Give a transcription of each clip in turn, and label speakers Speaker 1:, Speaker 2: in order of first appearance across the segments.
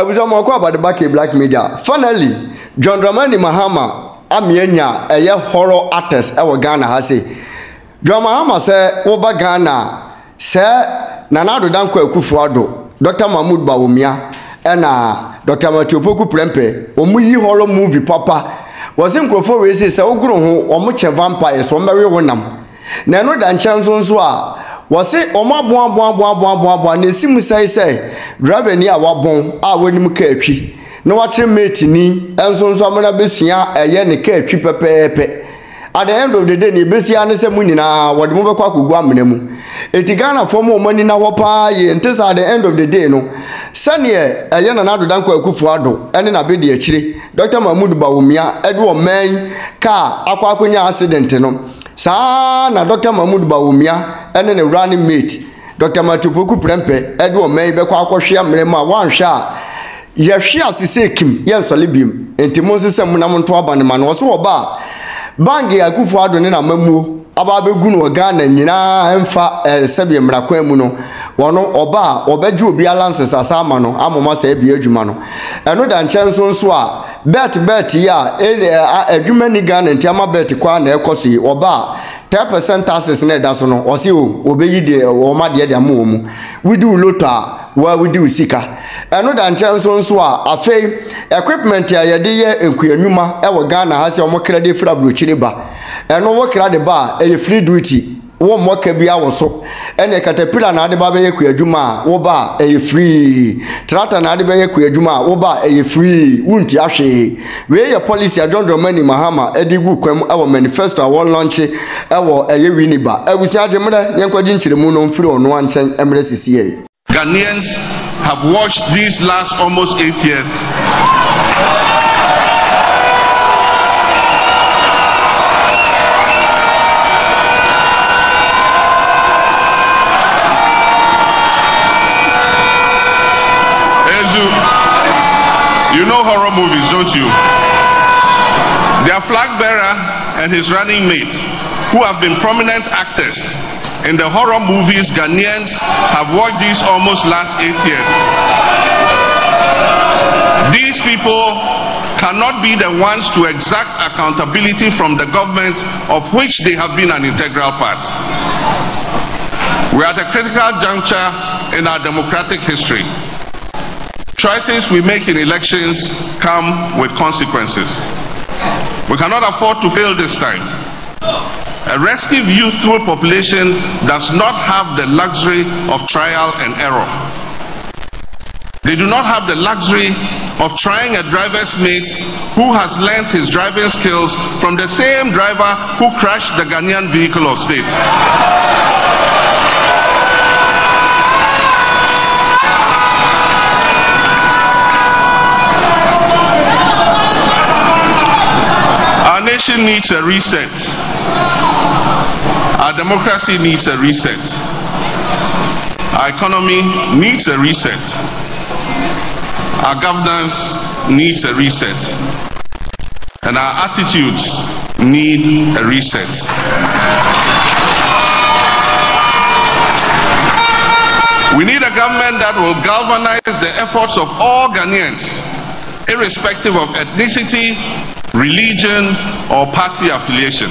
Speaker 1: was on about the back black media. Finally, John Dramani Mahama, Amienya, a horror artist, our Ghana has say. John Mahama say, Oba Ghana, say, Nanado Danko Kufuado, Dr. Mahmoud Bawumia, and Dr. Matupoku Prempe, Omuyi horror movie papa, was in Crofo races, so grown or much a vampire, so very one. Nano dan chanson soa was say omabwa ne simu say driver ni awabon a woni ka atwi na wache mate ni enso nso amana besua eye ne ka atwi pepepe at the end of the day ni besia ne se munina wode mo bekwa kogu amena mu etigana fom o mani na ho pa ye ntesa at the end of the day no sane eye na nado danko akufu ado ene na bedi akire Dr. Mahmoud Bawumia edu o man ka akwa akonya accident no sa na Dr. Mahmoud Bawumia ene ne running mate Dr. Matupoku Prempe edu o man be kwa akohwe amrema wanhwa ye hwe asise kim ye nsolebiem enti monsesem na monto abane ma no so oba bangi akufu ado ne na mamuo aba begu no Ghana nyina emfa sebie mrakwan mu no wono oba obeje obi alances asama no amoma sa ebie adwuma no eno da nchenso nso a bet ya adwuma ni Ghana ntiama bet kwa na ekoso oba 10% taxes na da so no osi obeyi de o ma de amu mu we do lota wa we do sika eno da nchenso nso a afei equipment ya yede ye enkuanwuma e wo Ghana ha se omokra de fra brochire ba eno wo kra de ba e free duty wo moka bia wo so ene caterpillar na ade ba be yakwadwuma wo ba e free tractor na ade be yakwadwuma wo ba e free wunti ahwe we ye policy John Dramani Mahama edigu kwam e wo manifesto a wo launch e wo eye winiba agusi agemre yenkwaji nchiremu no mfiri ono anchen emre sisiye.
Speaker 2: Ghanaians have watched these last almost 8 years You know horror movies, don't you? Their flag bearer and his running mate, who have been prominent actors in the horror movies Ghanaians have watched these almost last 8 years. These people cannot be the ones to exact accountability from the government of which they have been an integral part. We are at a critical juncture in our democratic history. Choices we make in elections come with consequences. We cannot afford to fail this time. A restive youthful population does not have the luxury of trial and error. They do not have the luxury of trying a driver's mate who has learned his driving skills from the same driver who crashed the Ghanaian vehicle of state. Our nation needs a reset. Our democracy needs a reset. Our economy needs a reset. Our governance needs a reset. And our attitudes need a reset. We need a government that will galvanize the efforts of all Ghanaians, irrespective of ethnicity, religion, or party affiliation.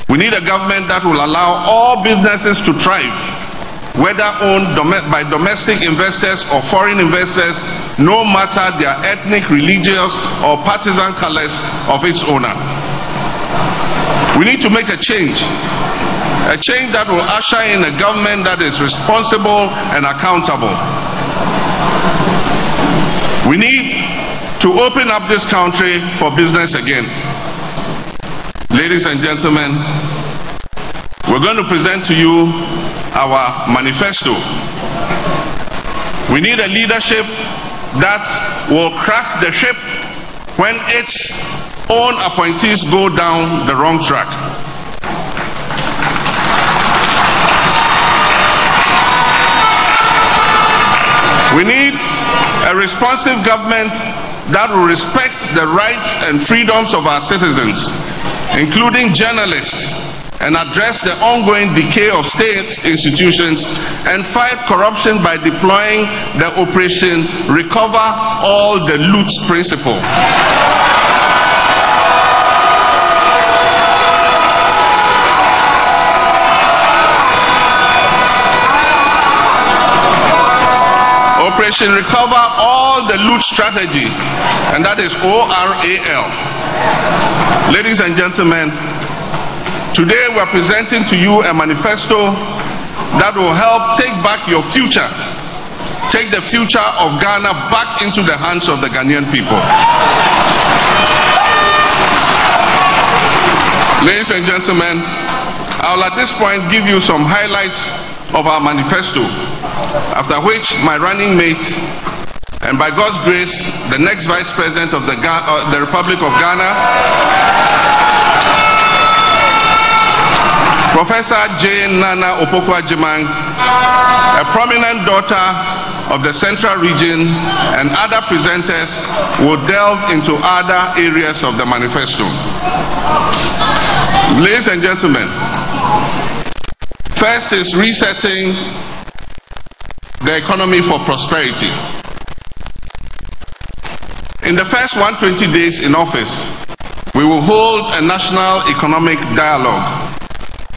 Speaker 2: We need a government that will allow all businesses to thrive, whether owned by domestic investors or foreign investors, no matter their ethnic, religious, or partisan colors of its owner. We need to make a change that will usher in a government that is responsible and accountable. We need to open up this country for business again. Ladies and gentlemen, we're going to present to you our manifesto. We need a leadership that will crack the ship when its own appointees go down the wrong track. We need a responsive government that will respect the rights and freedoms of our citizens, including journalists, and address the ongoing decay of state institutions and fight corruption by deploying the Operation Recover All the Loot principle. Operation Recover All the Loot strategy, and that is ORAL. Ladies and gentlemen, today we are presenting to you a manifesto that will help take back your future, take the future of Ghana back into the hands of the Ghanaian people. Ladies and gentlemen, I will at this point give you some highlights of our manifesto, after which my running mate, and by God's grace, the next Vice President of the Republic of Ghana, Professor J. Nana Opoku-Agyeman, a prominent daughter of the Central Region, and other presenters will delve into other areas of the manifesto. Ladies and gentlemen, first is resetting the economy for prosperity. In the first 120 days in office, we will hold a national economic dialogue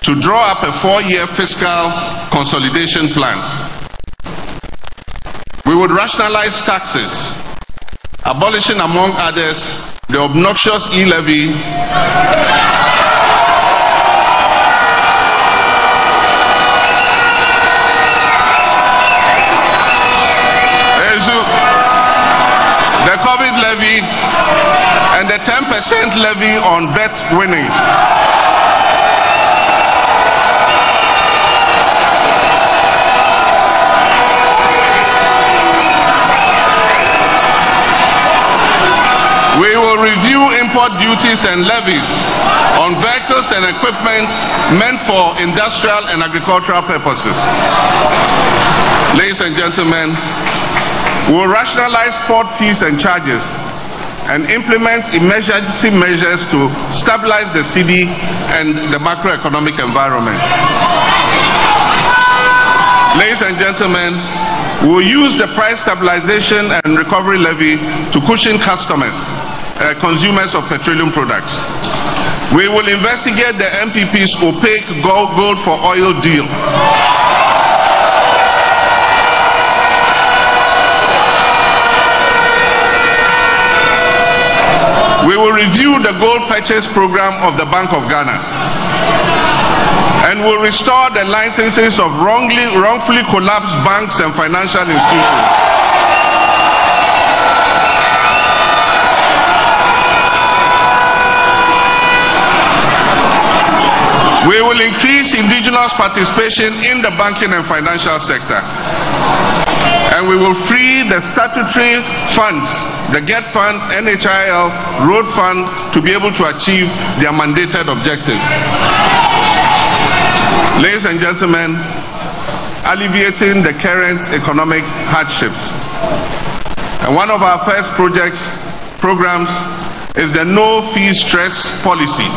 Speaker 2: to draw up a 4-year fiscal consolidation plan. We would rationalize taxes, abolishing among others the obnoxious e-levy, the COVID levy, and the 10% levy on bet winnings. We will review import duties and levies on vehicles and equipment meant for industrial and agricultural purposes. Ladies and gentlemen, we will rationalize port fees and charges and implement emergency measures to stabilize the cedi and the macroeconomic environment. Ladies and gentlemen, we will use the price stabilization and recovery levy to cushion consumers of petroleum products. We will investigate the MPP's opaque gold for oil deal. We will review the gold purchase program of the Bank of Ghana and will restore the licenses of wrongfully collapsed banks and financial institutions. We will increase indigenous participation in the banking and financial sector. And we will free the statutory funds, the GET Fund, NHIL, Road Fund, to be able to achieve their mandated objectives. Ladies and gentlemen, alleviating the current economic hardships. And one of our first programs is the no fee stress policy.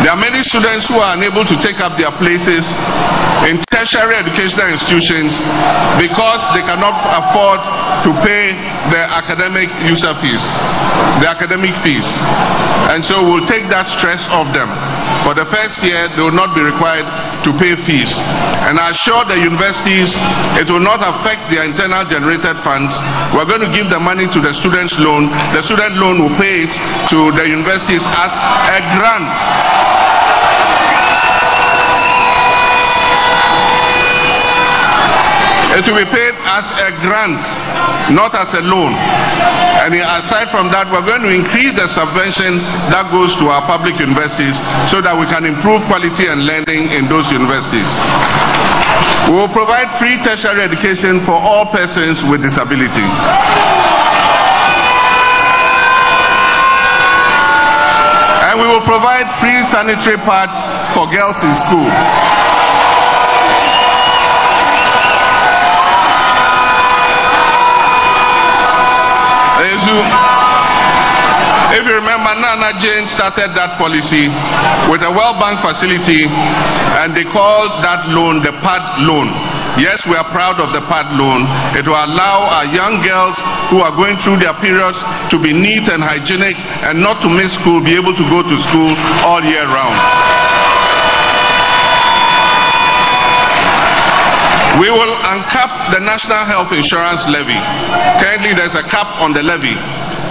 Speaker 2: There are many students who are unable to take up their places in tertiary educational institutions because they cannot afford to pay their academic user fees, the academic fees. And so we'll take that stress off them. For the first year, they will not be required to pay fees. And I assure the universities it will not affect their internal generated funds. We're going to give the money to the student's loan. The student loan will pay it to the universities as a grant. It will be paid as a grant, not as a loan. And aside from that, we're going to increase the subvention that goes to our public universities so that we can improve quality and learning in those universities. We will provide free tertiary education for all persons with disability. And we will provide free sanitary pads for girls in school. If you remember, Nana Jane started that policy with a World Bank facility, and they called that loan the PAD loan. Yes, we are proud of the PAD loan. It will allow our young girls who are going through their periods to be neat and hygienic and not to miss school, be able to go to school all year round. We will uncap the National Health Insurance Levy. Currently, there's a cap on the levy,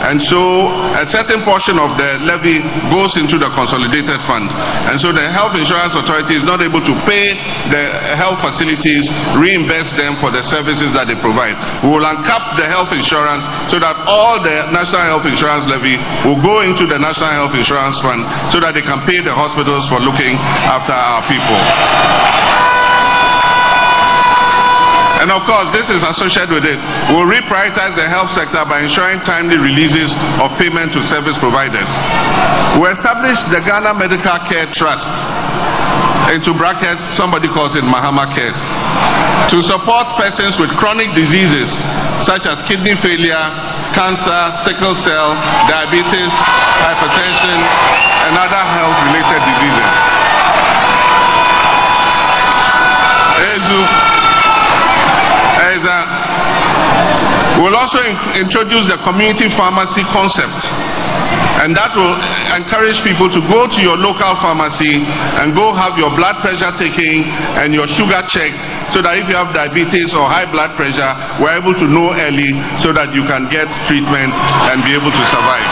Speaker 2: and so a certain portion of the levy goes into the consolidated fund. And so the Health Insurance Authority is not able to pay the health facilities, reimburse them for the services that they provide. We will uncap the health insurance so that all the National Health Insurance Levy will go into the National Health Insurance Fund so that they can pay the hospitals for looking after our people. And of course, this is associated with it. We'll reprioritize the health sector by ensuring timely releases of payment to service providers. We established the Ghana Medical Care Trust, into brackets, somebody calls it Mahama Cares, to support persons with chronic diseases such as kidney failure, cancer, sickle cell, diabetes, hypertension, and other health-related diseases. We'll also introduce the community pharmacy concept, and that will encourage people to go to your local pharmacy and go have your blood pressure taken and your sugar checked, so that if you have diabetes or high blood pressure, we're able to know early so that you can get treatment and be able to survive.